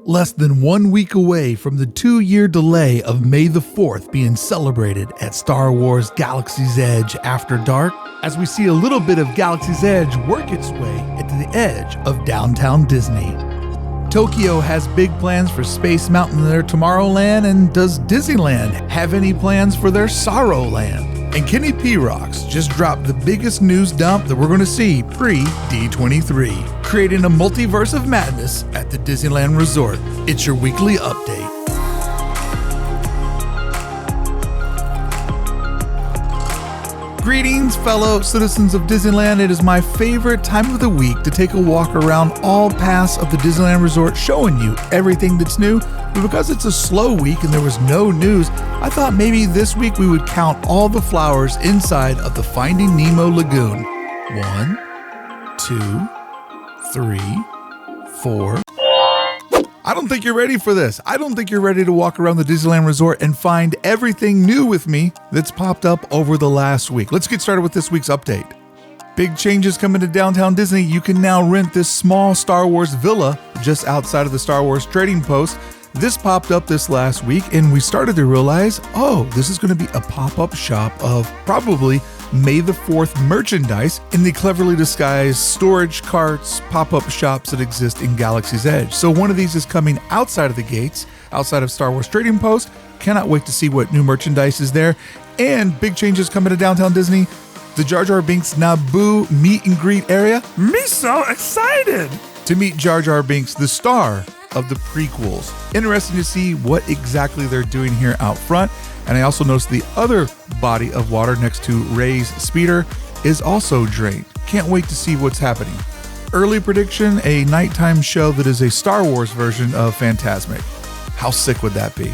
Less than 1 week away from the 2-year delay of May the 4th being celebrated at Star Wars Galaxy's Edge After Dark, as we see a little bit of Galaxy's Edge work its way into the edge of downtown Disney. Tokyo has big plans for Space Mountain in their Tomorrowland, and does Disneyland have any plans for their Sorrowland? And Kenny P. Rocks just dropped the biggest news dump that we're going to see pre-D23, creating a multiverse of madness at the Disneyland Resort. It's your weekly update. Greetings, fellow citizens of Disneyland. It is my favorite time of the week to take a walk around all paths of the Disneyland Resort, showing you everything that's new. But because it's a slow week and there was no news, I thought maybe this week we would count all the flowers inside of the Finding Nemo Lagoon. 1, 2, 3, 4. I don't think you're ready for this. I don't think you're ready to walk around the Disneyland Resort and find everything new with me that's popped up over the last week. Let's get started with this week's update. Big changes coming to downtown Disney. You can now rent this small Star Wars villa just outside of the Star Wars Trading Post. This popped up this last week, and we started to realize, this is going to be a pop-up shop of probably May the 4th merchandise in the cleverly disguised storage carts, pop-up shops that exist in Galaxy's Edge. So one of these is coming outside of the gates, outside of Star Wars Trading Post. Cannot wait to see what new merchandise is there. And big changes coming to downtown Disney. The Jar Jar Binks Naboo meet and greet area. Me so excited to meet Jar Jar Binks, the star of the prequels. Interesting to see what exactly they're doing here out front. And I also noticed the other body of water next to Rey's speeder is also drained. Can't wait to see what's happening. Early prediction, a nighttime show that is a Star Wars version of Fantasmic. How sick would that be?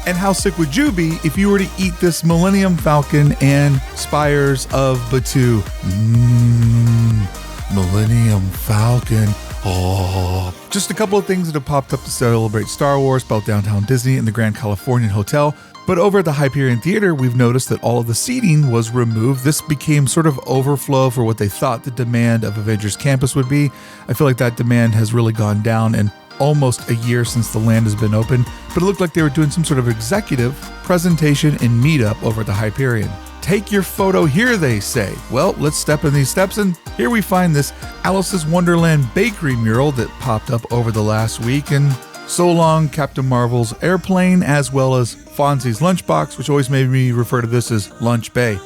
And how sick would you be if you were to eat this Millennium Falcon and Spires of Batuu? Millennium Falcon. Just a couple of things that have popped up to celebrate Star Wars, both downtown Disney and the Grand Californian Hotel. But over at the Hyperion Theater, we've noticed that all of the seating was removed. This became sort of overflow for what they thought the demand of Avengers Campus would be. I feel like that demand has really gone down in almost a year since the land has been open. But it looked like they were doing some sort of executive presentation and meetup over at the Hyperion. Take your photo here, they say. Well, let's step in these steps, and here we find this Alice's Wonderland bakery mural that popped up over the last week, and So Long Captain Marvel's airplane, as well as Fonzie's lunchbox, which always made me refer to this as Lunch Bay.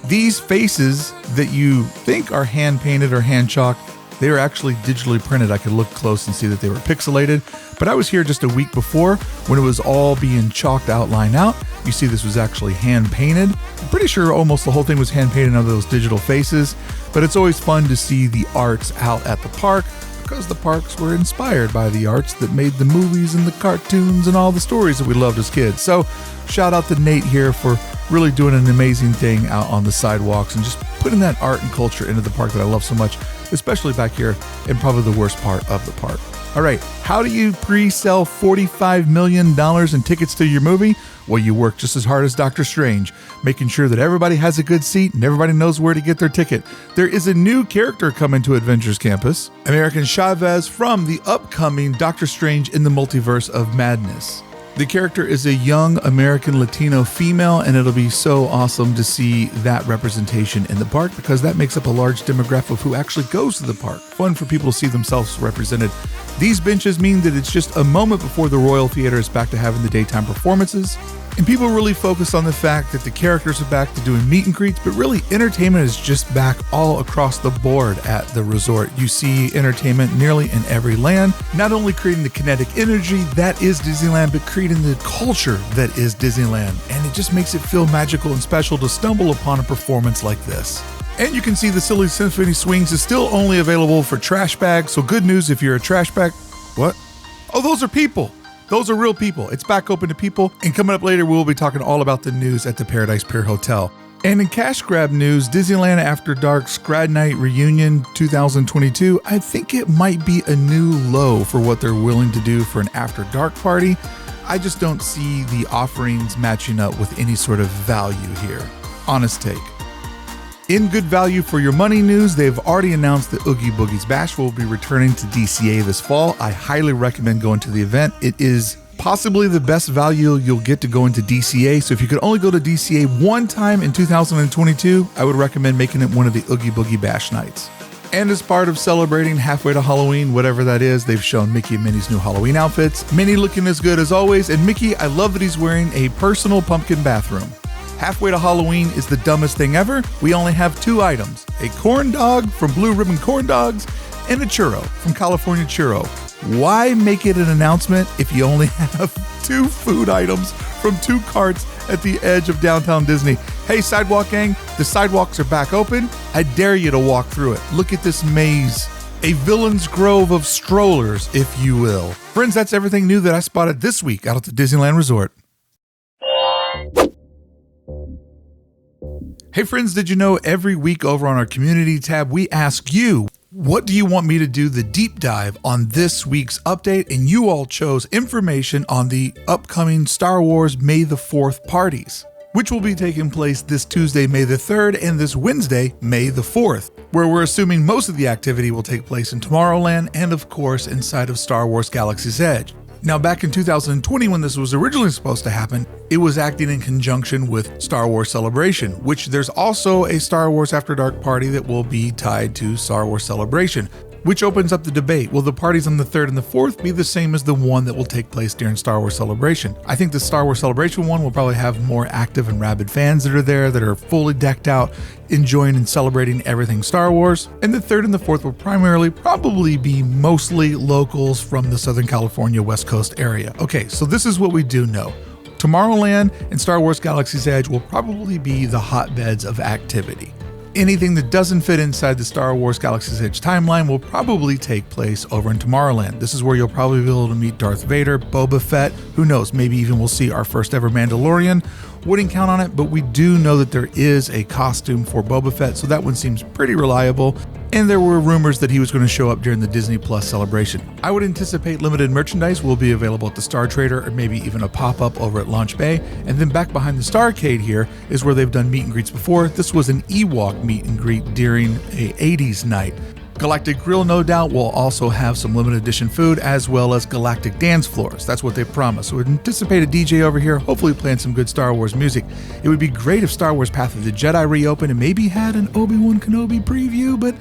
These faces that you think are hand painted or hand chalked, they are actually digitally printed. I could look close and see that they were pixelated, but I was here just a week before when it was all being chalked outline out. You see this was actually hand painted. I'm pretty sure almost the whole thing was hand painted of those digital faces, but it's always fun to see the arts out at the park because the parks were inspired by the arts that made the movies and the cartoons and all the stories that we loved as kids. So shout out to Nate here for really doing an amazing thing out on the sidewalks and just putting that art and culture into the park that I love so much, especially back here in probably the worst part of the park. All right, how do you pre-sell $45 million in tickets to your movie? Well, you work just as hard as Doctor Strange, making sure that everybody has a good seat and everybody knows where to get their ticket. There is a new character coming to Adventures Campus, American Chavez from the upcoming Doctor Strange in the Multiverse of Madness. The character is a young American Latino female, and it'll be so awesome to see that representation in the park because that makes up a large demographic of who actually goes to the park. Fun for people to see themselves represented. These benches mean that it's just a moment before the Royal Theater is back to having the daytime performances. And people really focus on the fact that the characters are back to doing meet and greets, but really entertainment is just back all across the board at the resort. You see entertainment nearly in every land, not only creating the kinetic energy that is Disneyland, but creating the culture that is Disneyland. And it just makes it feel magical and special to stumble upon a performance like this. And you can see the Silly Symphony Swings is still only available for trash bags, so good news if you're a trash bag. What? Oh, those are people. Those are real people. It's back open to people. And coming up later, we'll be talking all about the news at the Paradise Pier Hotel. And in cash grab news, Disneyland After Dark Scrad Night Reunion 2022, I think it might be a new low for what they're willing to do for an After Dark party. I just don't see the offerings matching up with any sort of value here. Honest take. In good value for your money news, they've already announced that Oogie Boogie's Bash will be returning to DCA this fall. I highly recommend going to the event. It is possibly the best value you'll get to go into DCA. So if you could only go to DCA one time in 2022, I would recommend making it one of the Oogie Boogie Bash nights. And as part of celebrating halfway to Halloween, whatever that is, they've shown Mickey and Minnie's new Halloween outfits. Minnie looking as good as always, and Mickey, I love that he's wearing a personal pumpkin bathroom. Halfway to Halloween is the dumbest thing ever. We only have 2 items, a corn dog from Blue Ribbon Corn Dogs and a churro from California Churro. Why make it an announcement if you only have 2 food items from 2 carts at the edge of downtown Disney? Hey, Sidewalk Gang, the sidewalks are back open. I dare you to walk through it. Look at this maze. A villain's grove of strollers, if you will. Friends, that's everything new that I spotted this week out at the Disneyland Resort. Hey friends, did you know every week over on our community tab, we ask you, what do you want me to do the deep dive on this week's update? And you all chose information on the upcoming Star Wars May the 4th parties, which will be taking place this Tuesday, May the 3rd, and this Wednesday, May the 4th, where we're assuming most of the activity will take place in Tomorrowland and of course inside of Star Wars Galaxy's Edge. Now, back in 2020, when this was originally supposed to happen, it was acting in conjunction with Star Wars Celebration, which there's also a Star Wars After Dark party that will be tied to Star Wars Celebration, which opens up the debate. Will the parties on the 3rd and the 4th be the same as the one that will take place during Star Wars Celebration? I think the Star Wars Celebration one will probably have more active and rabid fans that are there, that are fully decked out, enjoying and celebrating everything Star Wars. And the 3rd and the 4th will probably be mostly locals from the Southern California West Coast area. Okay, so this is what we do know. Tomorrowland and Star Wars Galaxy's Edge will probably be the hotbeds of activity. Anything that doesn't fit inside the Star Wars Galaxy's Edge timeline will probably take place over in Tomorrowland. This is where you'll probably be able to meet Darth Vader, Boba Fett, who knows, maybe even we'll see our first ever Mandalorian. Wouldn't count on it, but we do know that there is a costume for Boba Fett, so that one seems pretty reliable. And there were rumors that he was going to show up during the Disney Plus celebration. I would anticipate limited merchandise will be available at the Star Trader or maybe even a pop-up over at Launch Bay. And then back behind the Starcade here is where they've done meet and greets before. This was an Ewok meet and greet during a 80s night. Galactic Grill, no doubt, will also have some limited edition food as well as Galactic dance floors. That's what they promised. So we'd anticipate a DJ over here, hopefully playing some good Star Wars music. It would be great if Star Wars Path of the Jedi reopened and maybe had an Obi-Wan Kenobi preview, but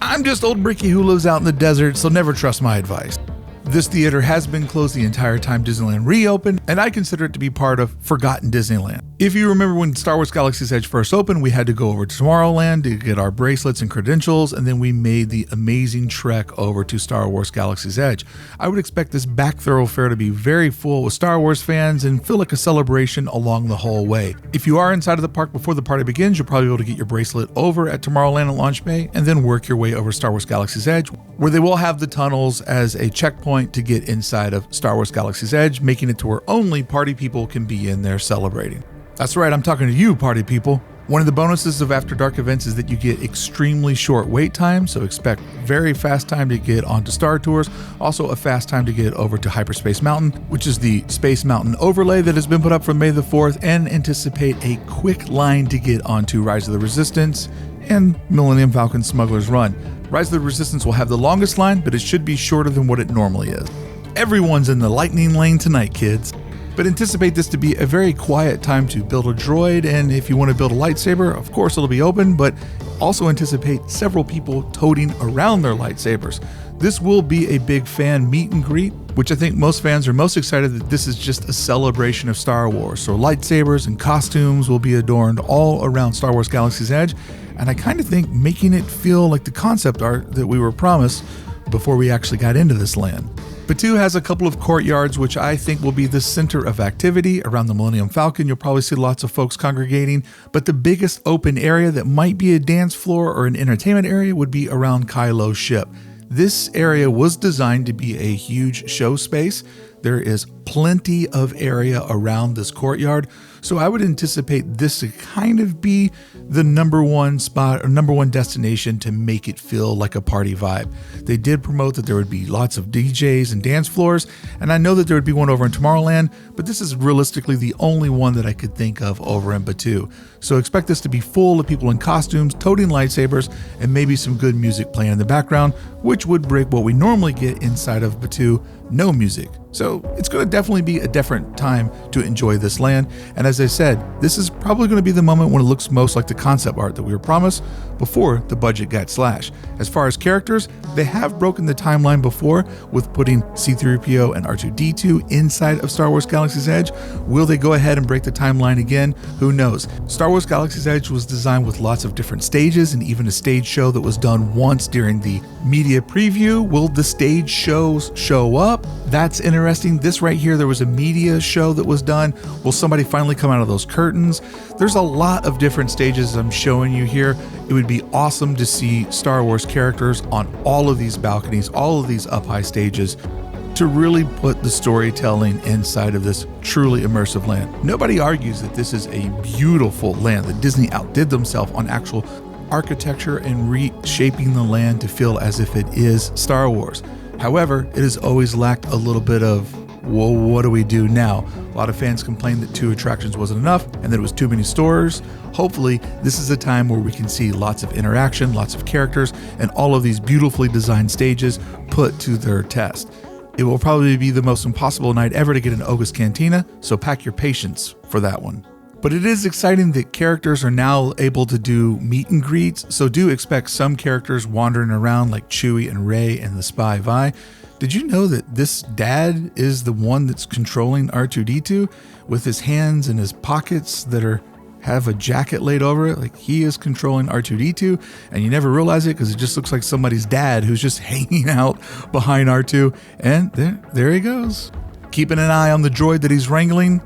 I'm just old Bricky who lives out in the desert, so never trust my advice. This theater has been closed the entire time Disneyland reopened, and I consider it to be part of Forgotten Disneyland. If you remember when Star Wars Galaxy's Edge first opened, we had to go over to Tomorrowland to get our bracelets and credentials, and then we made the amazing trek over to Star Wars Galaxy's Edge. I would expect this back thoroughfare to be very full with Star Wars fans and feel like a celebration along the whole way. If you are inside of the park before the party begins, you'll probably be able to get your bracelet over at Tomorrowland at Launch Bay, and then work your way over to Star Wars Galaxy's Edge, where they will have the tunnels as a checkpoint to get inside of Star Wars Galaxy's Edge, making it to where only party people can be in there celebrating. That's right, I'm talking to you, party people. One of the bonuses of After Dark events is that you get extremely short wait time, so expect very fast time to get onto Star Tours, also a fast time to get over to Hyperspace Mountain, which is the Space Mountain overlay that has been put up for May the 4th, and anticipate a quick line to get onto Rise of the Resistance and Millennium Falcon Smuggler's Run. Rise of the Resistance will have the longest line, but it should be shorter than what it normally is. Everyone's in the lightning lane tonight, kids. But anticipate this to be a very quiet time to build a droid, and if you want to build a lightsaber, of course it'll be open, but also anticipate several people toting around their lightsabers. This will be a big fan meet and greet, which I think most fans are most excited that this is just a celebration of Star Wars. So lightsabers and costumes will be adorned all around Star Wars Galaxy's Edge, and I kind of think making it feel like the concept art that we were promised before we actually got into this land. Batuu has a couple of courtyards, which I think will be the center of activity. Around the Millennium Falcon, you'll probably see lots of folks congregating, but the biggest open area that might be a dance floor or an entertainment area would be around Kylo's ship. This area was designed to be a huge show space. There is plenty of area around this courtyard, so I would anticipate this to kind of be the number one spot or number one destination to make it feel like a party vibe. They did promote that there would be lots of DJs and dance floors, and I know that there would be one over in Tomorrowland, but this is realistically the only one that I could think of over in Batuu. So expect this to be full of people in costumes, toting lightsabers, and maybe some good music playing in the background, which would break what we normally get inside of Batuu, no music. So it's going to definitely be a different time to enjoy this land. And as I said, this is probably going to be the moment when it looks most like the concept art that we were promised before the budget got slashed. As far as characters, they have broken the timeline before with putting C-3PO and R2-D2 inside of Star Wars Galaxy's Edge. Will they go ahead and break the timeline again? Who knows? Star Wars Galaxy's Edge was designed with lots of different stages and even a stage show that was done once during the media preview. Will the stage shows show up? That's interesting. This right here, there was a media show that was done. Will somebody finally come out of those curtains? There's a lot of different stages I'm showing you here. It would be awesome to see Star Wars characters on all of these balconies, all of these up high stages, to really put the storytelling inside of this truly immersive land. Nobody argues that this is a beautiful land, that Disney outdid themselves on actual architecture and reshaping the land to feel as if it is Star Wars. However, it has always lacked a little bit of, well, what do we do now? A lot of fans complained that 2 attractions wasn't enough and that it was too many stores. Hopefully, this is a time where we can see lots of interaction, lots of characters, and all of these beautifully designed stages put to their test. It will probably be the most impossible night ever to get an Oga's Cantina, so pack your patience for that one. But it is exciting that characters are now able to do meet and greets, so do expect some characters wandering around like Chewie and Rey and the Spy Vi. Did you know that this dad is the one that's controlling R2-D2 with his hands in his pockets that have a jacket laid over it? Like, he is controlling R2-D2, and you never realize it because it just looks like somebody's dad who's just hanging out behind R2, and there he goes. Keeping an eye on the droid that he's wrangling.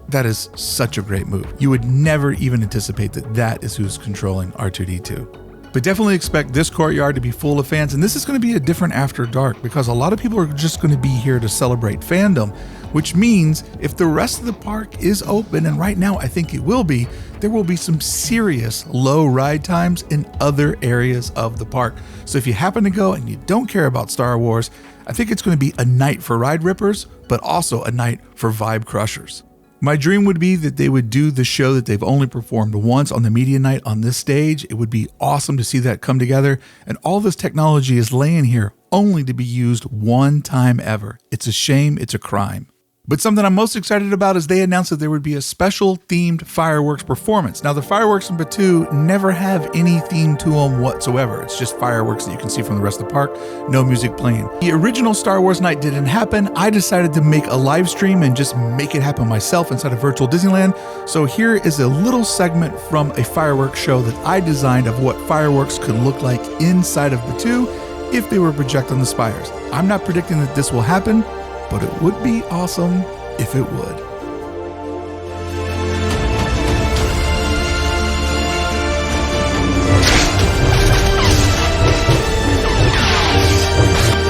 That is such a great move. You would never even anticipate that that is who's controlling R2-D2. But definitely expect this courtyard to be full of fans, and this is going to be a different After Dark because a lot of people are just going to be here to celebrate fandom, which means if the rest of the park is open, and right now I think it will be, there will be some serious low ride times in other areas of the park. So if you happen to go and you don't care about Star Wars, I think it's going to be a night for ride rippers, but also a night for vibe crushers. My dream would be that they would do the show that they've only performed once on the media night on this stage. It would be awesome to see that come together. And all this technology is laying here only to be used one time ever. It's a shame. It's a crime. But something I'm most excited about is they announced that there would be a special themed fireworks performance. Now, the fireworks in Batuu never have any theme to them whatsoever. It's just fireworks that you can see from the rest of the park, no music playing. The original Star Wars night didn't happen. I decided to make a live stream and just make it happen myself inside of Virtual Disneyland. So here is a little segment from a fireworks show that I designed of what fireworks could look like inside of Batuu if they were projected on the spires. I'm not predicting that this will happen, but it would be awesome if it would.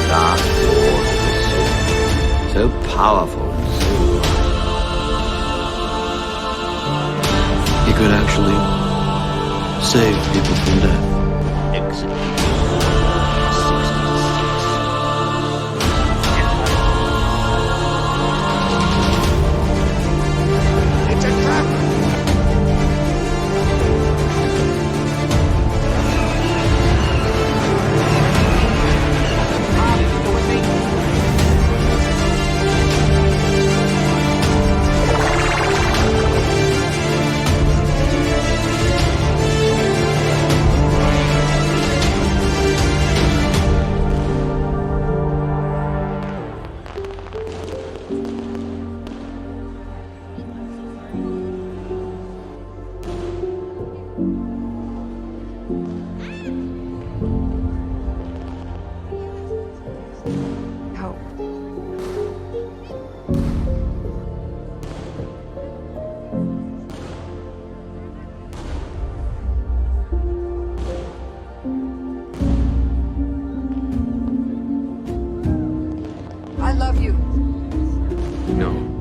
Dark force, so powerful, he could actually save people from death. Exit. I love you. No.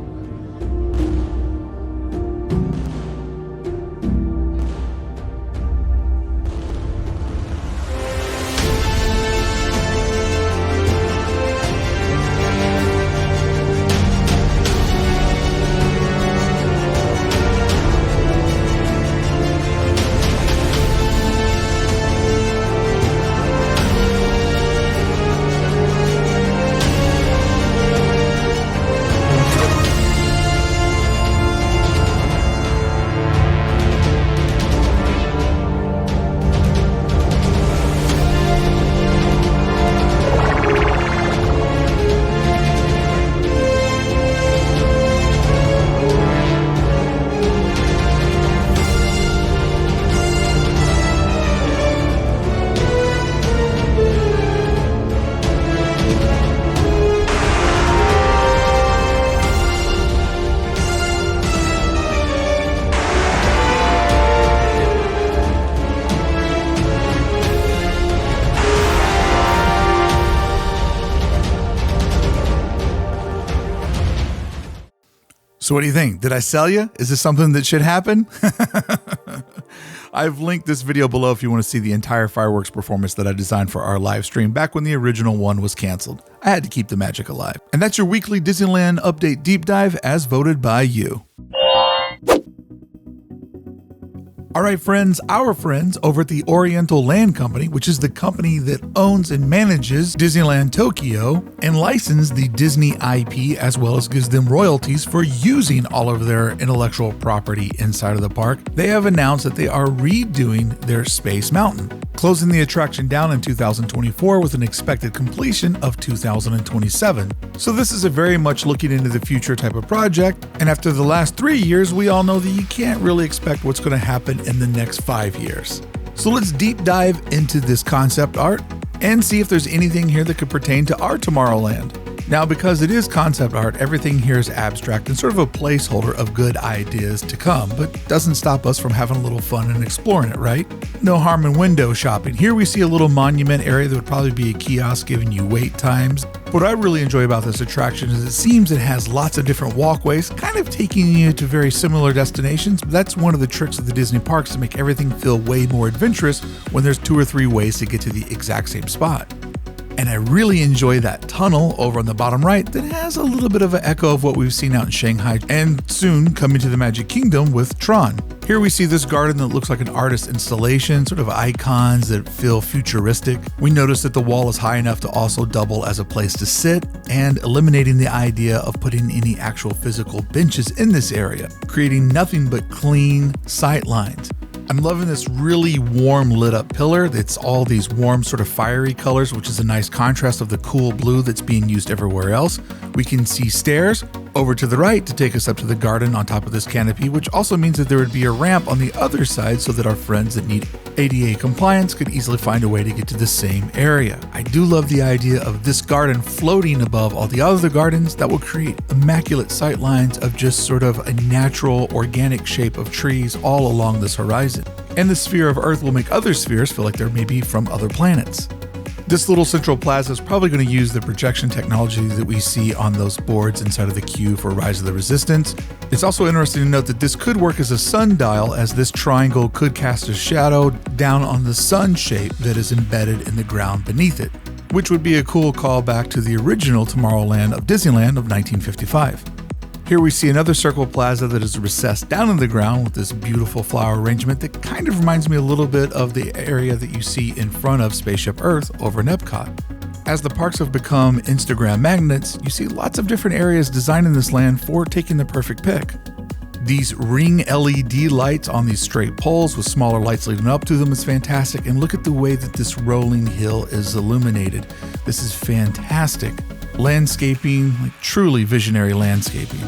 So what do you think? Did I sell you? Is this something that should happen? I've linked this video below if you want to see the entire fireworks performance that I designed for our live stream back when the original one was canceled. I had to keep the magic alive. And that's your weekly Disneyland update deep dive as voted by you. All right, friends, our friends over at the Oriental Land Company, which is the company that owns and manages Disneyland Tokyo and licenses the Disney IP as well as gives them royalties for using all of their intellectual property inside of the park, they have announced that they are redoing their Space Mountain, closing the attraction down in 2024 with an expected completion of 2027. So this is a very much looking into the future type of project, and after the last 3 years, we all know that you can't really expect what's going to happen in the next 5 years. So let's deep dive into this concept art and see if there's anything here that could pertain to our Tomorrowland. Now, because it is concept art, everything here is abstract and sort of a placeholder of good ideas to come, but doesn't stop us from having a little fun and exploring it, right? No harm in window shopping. Here we see a little monument area that would probably be a kiosk giving you wait times. What I really enjoy about this attraction is it seems it has lots of different walkways, kind of taking you to very similar destinations. But that's one of the tricks of the Disney parks to make everything feel way more adventurous when there's 2 or 3 ways to get to the exact same spot. And I really enjoy that tunnel over on the bottom right that has a little bit of an echo of what we've seen out in Shanghai and soon coming to the Magic Kingdom with Tron. Here we see this garden that looks like an artist installation, sort of icons that feel futuristic. We notice that the wall is high enough to also double as a place to sit and eliminating the idea of putting any actual physical benches in this area, creating nothing but clean sight lines. I'm loving this really warm lit up pillar. It's all these warm sort of fiery colors, which is a nice contrast of the cool blue that's being used everywhere else. We can see stairs over to the right to take us up to the garden on top of this canopy, which also means that there would be a ramp on the other side so that our friends that need ADA compliance could easily find a way to get to the same area. I do love the idea of this garden floating above all the other gardens that will create immaculate sight lines of just sort of a natural organic shape of trees all along this horizon. And the sphere of Earth will make other spheres feel like they're maybe from other planets. This little central plaza is probably going to use the projection technology that we see on those boards inside of the queue for Rise of the Resistance. It's also interesting to note that this could work as a sundial, as this triangle could cast a shadow down on the sun shape that is embedded in the ground beneath it, which would be a cool callback to the original Tomorrowland of Disneyland of 1955. Here we see another circle plaza that is recessed down in the ground with this beautiful flower arrangement that kind of reminds me a little bit of the area that you see in front of Spaceship Earth over in Epcot. As the parks have become Instagram magnets, you see lots of different areas designed in this land for taking the perfect pic. These ring LED lights on these straight poles with smaller lights leading up to them is fantastic, and look at the way that this rolling hill is illuminated. This is fantastic. Landscaping, like truly visionary landscaping.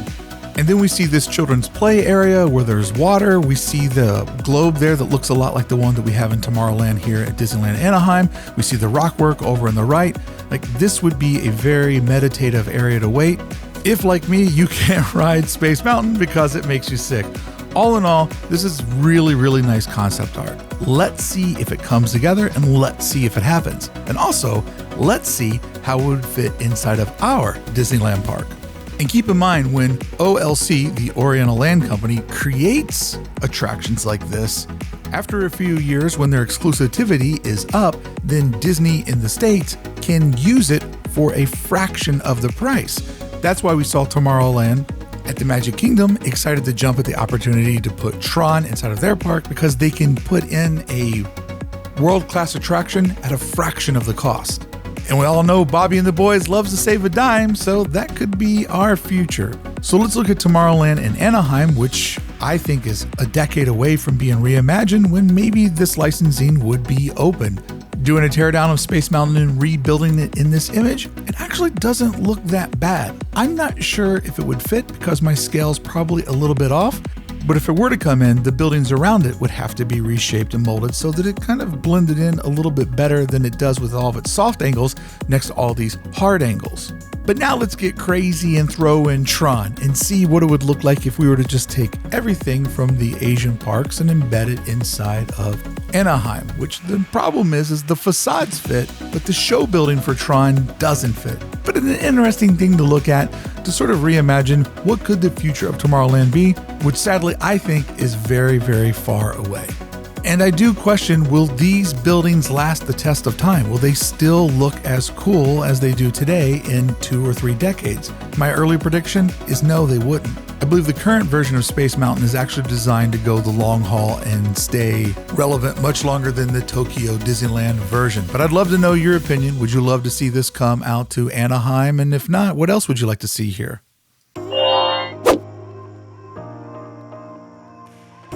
And then we see this children's play area where there's water. We see the globe there that looks a lot like the one that we have in Tomorrowland here at Disneyland Anaheim. We see the rock work over on the right. Like, this would be a very meditative area to wait. If, like me, you can't ride Space Mountain because it makes you sick. All in all, this is really, really nice concept art. Let's see if it comes together and let's see if it happens. And also, let's see how it would fit inside of our Disneyland park. And keep in mind, when OLC, the Oriental Land Company, creates attractions like this, after a few years when their exclusivity is up, then Disney in the States can use it for a fraction of the price. That's why we saw Tomorrowland at the Magic Kingdom excited to jump at the opportunity to put Tron inside of their park, because they can put in a world-class attraction at a fraction of the cost. And we all know Bobby and the boys loves to save a dime, so that could be our future. So let's look at Tomorrowland in Anaheim, which I think is a decade away from being reimagined, when maybe this licensing would be open. Doing a teardown of Space Mountain and rebuilding it in this image, it actually doesn't look that bad. I'm not sure if it would fit because my scale's probably a little bit off, but if it were to come in, the buildings around it would have to be reshaped and molded so that it kind of blended in a little bit better than it does with all of its soft angles next to all these hard angles. But now let's get crazy and throw in Tron and see what it would look like if we were to just take everything from the Asian parks and embed it inside of Anaheim, which the problem is the facades fit, but the show building for Tron doesn't fit. But it's an interesting thing to look at to sort of reimagine what could the future of Tomorrowland be, which sadly I think is very, very far away. And I do question, will these buildings last the test of time? Will they still look as cool as they do today in 2 or 3 decades? My early prediction is no, they wouldn't. I believe the current version of Space Mountain is actually designed to go the long haul and stay relevant much longer than the Tokyo Disneyland version. But I'd love to know your opinion. Would you love to see this come out to Anaheim? And if not, what else would you like to see here?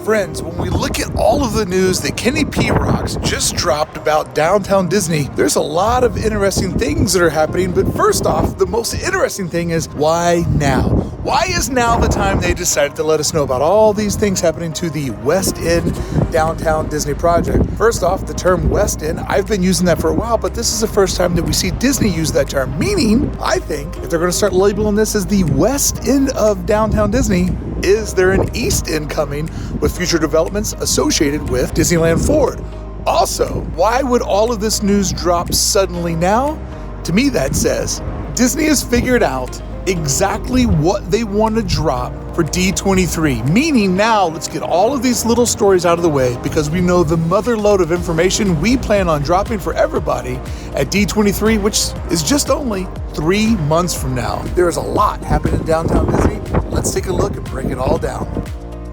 Friends, when we look at all of the news that Kenny P. Rocks just dropped about Downtown Disney, there's a lot of interesting things that are happening. But first off, the most interesting thing is, why now? Why is now the time they decided to let us know about all these things happening to the West End Downtown Disney project? First off, the term West End, I've been using that for a while, but this is the first time that we see Disney use that term, meaning, I think, if they're going to start labeling this as the West End of Downtown Disney, is there an East End coming with future developments associated with Disneyland Forward? Also, why would all of this news drop suddenly now? To me, that says Disney has figured out exactly what they want to drop for D23, meaning now let's get all of these little stories out of the way, because we know the mother load of information we plan on dropping for everybody at D23, which is just only 3 months from now. There is a lot happening in Downtown Disney. Let's take a look and break it all down.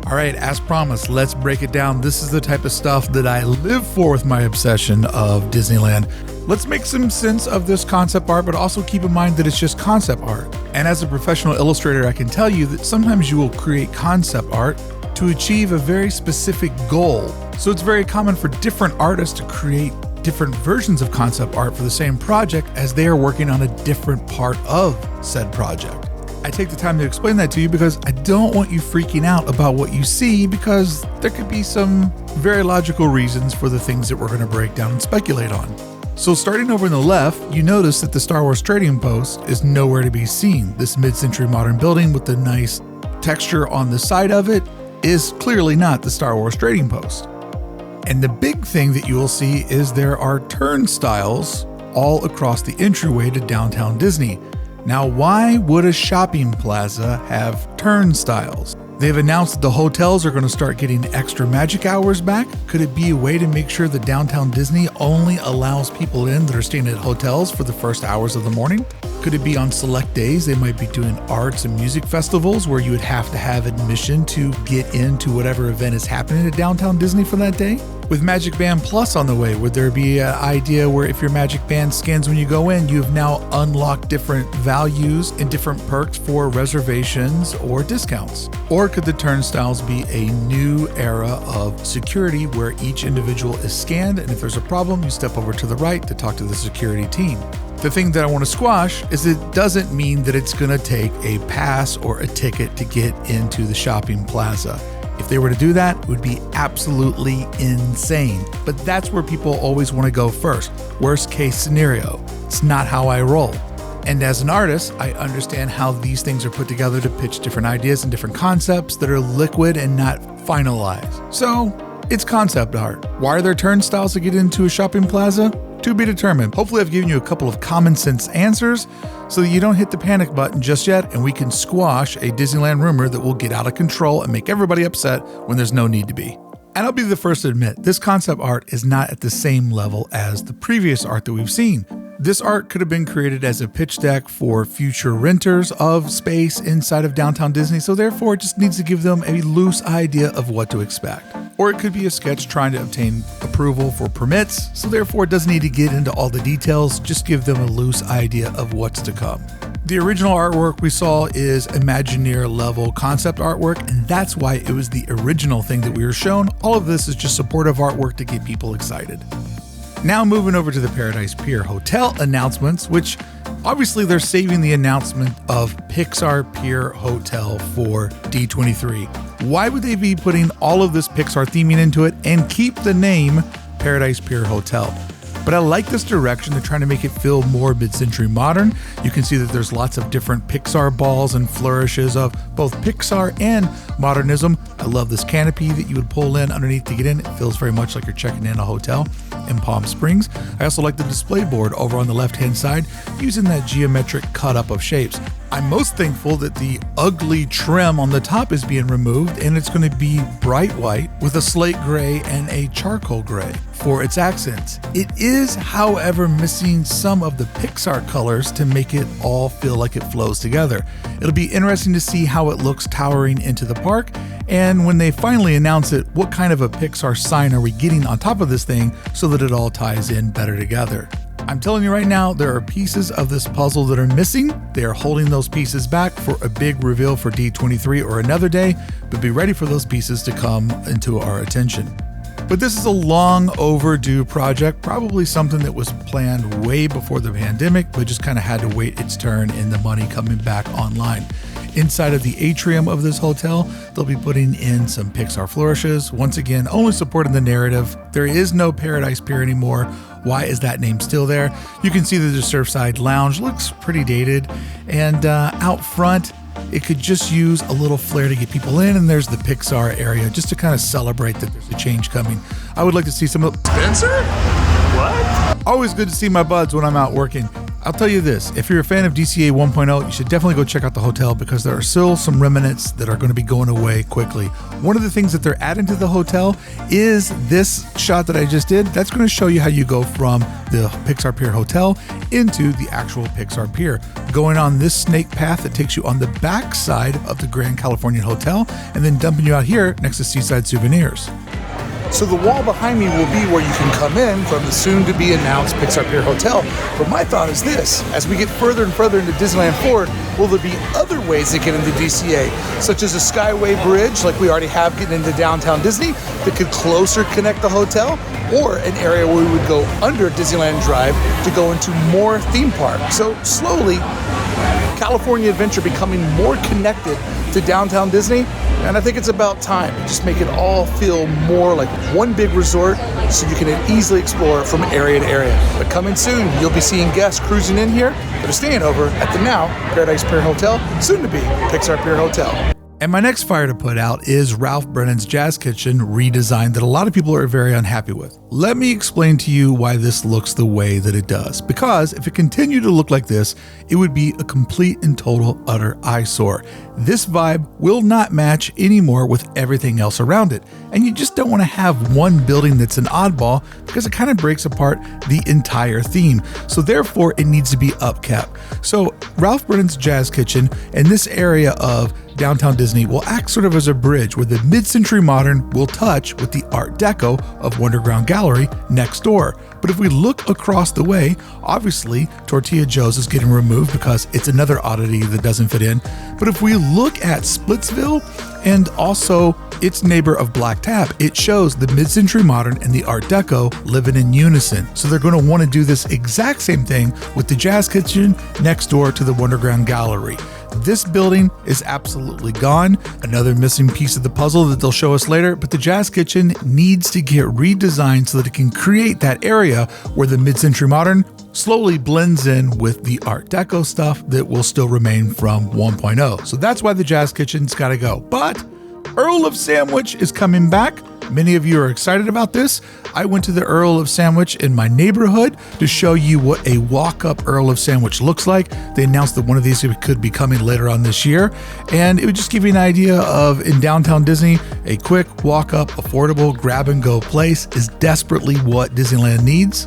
All right, as promised, let's break it down. This is the type of stuff that I live for with my obsession of Disneyland. Let's make some sense of this concept art, but also keep in mind that it's just concept art. And as a professional illustrator, I can tell you that sometimes you will create concept art to achieve a very specific goal. So it's very common for different artists to create different versions of concept art for the same project as they are working on a different part of said project. I take the time to explain that to you because I don't want you freaking out about what you see, because there could be some very logical reasons for the things that we're going to break down and speculate on. So starting over on the left, you notice that the Star Wars Trading Post is nowhere to be seen. This mid-century modern building with the nice texture on the side of it is clearly not the Star Wars Trading Post. And the big thing that you will see is there are turnstiles all across the entryway to Downtown Disney. Now, why would a shopping plaza have turnstiles? They've announced that the hotels are going to start getting extra magic hours back. Could it be a way to make sure that Downtown Disney only allows people in that are staying at hotels for the first hours of the morning? Could it be on select days they might be doing arts and music festivals where you would have to have admission to get into whatever event is happening at Downtown Disney for that day? With Magic Band Plus on the way, would there be an idea where if your Magic Band scans when you go in, you've now unlocked different values and different perks for reservations or discounts? Or could the turnstiles be a new era of security where each individual is scanned, and if there's a problem, you step over to the right to talk to the security team? The thing that I want to squash is it doesn't mean that it's going to take a pass or a ticket to get into the shopping plaza. If they were to do that, it would be absolutely insane. But that's where people always want to go first. Worst case scenario. It's not how I roll. And as an artist, I understand how these things are put together to pitch different ideas and different concepts that are liquid and not finalized. So it's concept art. Why are there turnstiles to get into a shopping plaza? To be determined. Hopefully I've given you a couple of common sense answers so that you don't hit the panic button just yet and we can squash a Disneyland rumor that will get out of control and make everybody upset when there's no need to be. And I'll be the first to admit, this concept art is not at the same level as the previous art that we've seen. This art could have been created as a pitch deck for future renters of space inside of downtown Disney, so therefore it just needs to give them a loose idea of what to expect. Or it could be a sketch trying to obtain approval for permits, so therefore it doesn't need to get into all the details, just give them a loose idea of what's to come. The original artwork we saw is Imagineer level concept artwork, and that's why it was the original thing that we were shown. All of this is just supportive artwork to get people excited. Now moving over to the Paradise Pier Hotel announcements, which obviously they're saving the announcement of Pixar Pier Hotel for D23. Why would they be putting all of this Pixar theming into it and keep the name Paradise Pier Hotel? But I like this direction. They're trying to make it feel more mid-century modern. You can see that there's lots of different Pixar balls and flourishes of both Pixar and modernism. I love this canopy that you would pull in underneath to get in. It feels very much like you're checking in a hotel in Palm Springs. I also like the display board over on the left-hand side using that geometric cut-up of shapes. I'm most thankful that the ugly trim on the top is being removed and it's going to be bright white with a slate gray and a charcoal gray for its accents. It is, however, missing some of the Pixar colors to make it all feel like it flows together. It'll be interesting to see how it looks towering into the park, and when they finally announce it, what kind of a Pixar sign are we getting on top of this thing so that it all ties in better together. I'm telling you right now, there are pieces of this puzzle that are missing. They are holding those pieces back for a big reveal for D23 or another day, but be ready for those pieces to come into our attention. But this is a long overdue project, probably something that was planned way before the pandemic, but just kind of had to wait its turn in the money coming back online. Inside of the atrium of this hotel, they'll be putting in some Pixar flourishes. Once again, only supporting the narrative. There is no Paradise Pier anymore. Why is that name still there? You can see that the Surfside Lounge looks pretty dated. And out front, it could just use a little flair to get people in. And there's the Pixar area just to kind of celebrate that there's a change coming. I would like to see some of... Spencer? What? Always good to see my buds when I'm out working. I'll tell you this, if you're a fan of DCA 1.0, you should definitely go check out the hotel because there are still some remnants that are going to be going away quickly. One of the things that they're adding to the hotel is this shot that I just did. That's going to show you how you go from the Pixar Pier Hotel into the actual Pixar Pier. Going on this snake path that takes you on the back side of the Grand Californian Hotel and then dumping you out here next to Seaside Souvenirs. So the wall behind me will be where you can come in from the soon-to-be-announced Pixar Pier Hotel. But my thought is this, as we get further and further into Disneyland Forward, will there be other ways to get into DCA, such as a Skyway Bridge, like we already have getting into downtown Disney, that could closer connect the hotel, or an area where we would go under Disneyland Drive to go into more theme park. So slowly, California Adventure becoming more connected to downtown Disney, and I think it's about time. Just make it all feel more like one big resort so you can easily explore from area to area. But coming soon, you'll be seeing guests cruising in here that are staying over at the now Paradise Pier Hotel, soon to be Pixar Pier Hotel. And my next fire to put out is Ralph Brennan's Jazz Kitchen redesign that a lot of people are very unhappy with. Let me explain to you why this looks the way that it does. Because if it continued to look like this, it would be a complete and total utter eyesore. This vibe will not match anymore with everything else around it. And you just don't want to have one building that's an oddball because it kind of breaks apart the entire theme. So therefore, it needs to be upkept. So Ralph Brennan's Jazz Kitchen and this area of downtown Disney will act sort of as a bridge where the mid-century modern will touch with the Art Deco of Wonderground Gallery next door. But if we look across the way, obviously Tortilla Joe's is getting removed because it's another oddity that doesn't fit in. But if we look at Splitsville and also its neighbor of Black Tap, it shows the mid-century modern and the Art Deco living in unison. So they're going to want to do this exact same thing with the Jazz Kitchen next door to the Wonderground Gallery. This building is absolutely gone. Another missing piece of the puzzle that they'll show us later, but the Jazz Kitchen needs to get redesigned so that it can create that area where the mid-century modern slowly blends in with the Art Deco stuff that will still remain from 1.0. So that's why the Jazz Kitchen's got to go. But Earl of Sandwich is coming back. Many of you are excited about this. I went to the Earl of Sandwich in my neighborhood to show you what a walk-up Earl of Sandwich looks like. They announced that one of these could be coming later on this year, and it would just give you an idea of, in downtown Disney, a quick walk-up, affordable, grab-and-go place is desperately what Disneyland needs.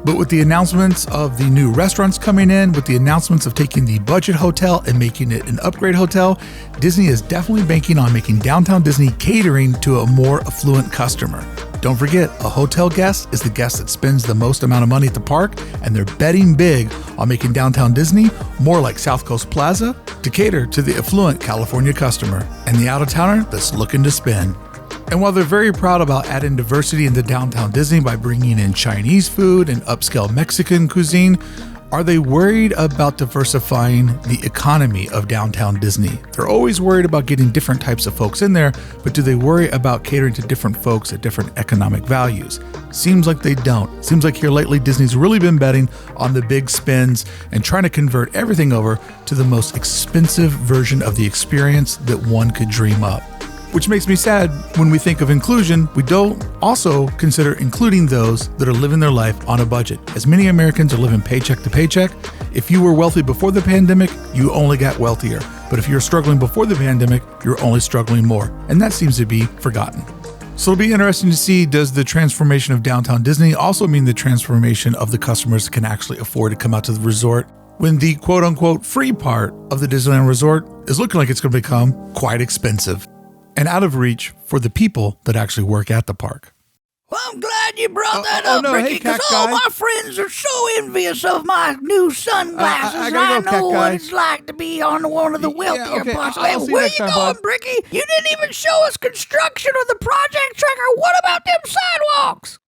But with the announcements of the new restaurants coming in, with the announcements of taking the budget hotel and making it an upgrade hotel, Disney is definitely banking on making downtown Disney catering to a more affluent customer. Don't forget, a hotel guest is the guest that spends the most amount of money at the park, and they're betting big on making downtown Disney more like South Coast Plaza to cater to the affluent California customer and the out-of-towner that's looking to spend. And while they're very proud about adding diversity into downtown Disney by bringing in Chinese food and upscale Mexican cuisine, are they worried about diversifying the economy of downtown Disney? They're always worried about getting different types of folks in there, but do they worry about catering to different folks at different economic values? Seems like they don't. Seems like here lately Disney's really been betting on the big spends and trying to convert everything over to the most expensive version of the experience that one could dream up. Which makes me sad when we think of inclusion, we don't also consider including those that are living their life on a budget. As many Americans are living paycheck to paycheck, if you were wealthy before the pandemic, you only got wealthier. But if you're struggling before the pandemic, you're only struggling more. And that seems to be forgotten. So it'll be interesting to see, does the transformation of downtown Disney also mean the transformation of the customers that can actually afford to come out to the resort, when the quote-unquote free part of the Disneyland resort is looking like it's going to become quite expensive and out of reach for the people that actually work at the park. Well, I'm glad you brought that up, no, Ricky, hey, cat because all guy. my friends are so envious of my new sunglasses. I gotta go, cat know guy. what it's like to be on one of the wealthier okay, parts. I'll see you Where next you time, going, bud. Ricky? You didn't even show us construction of the project tracker. What about them sidewalks?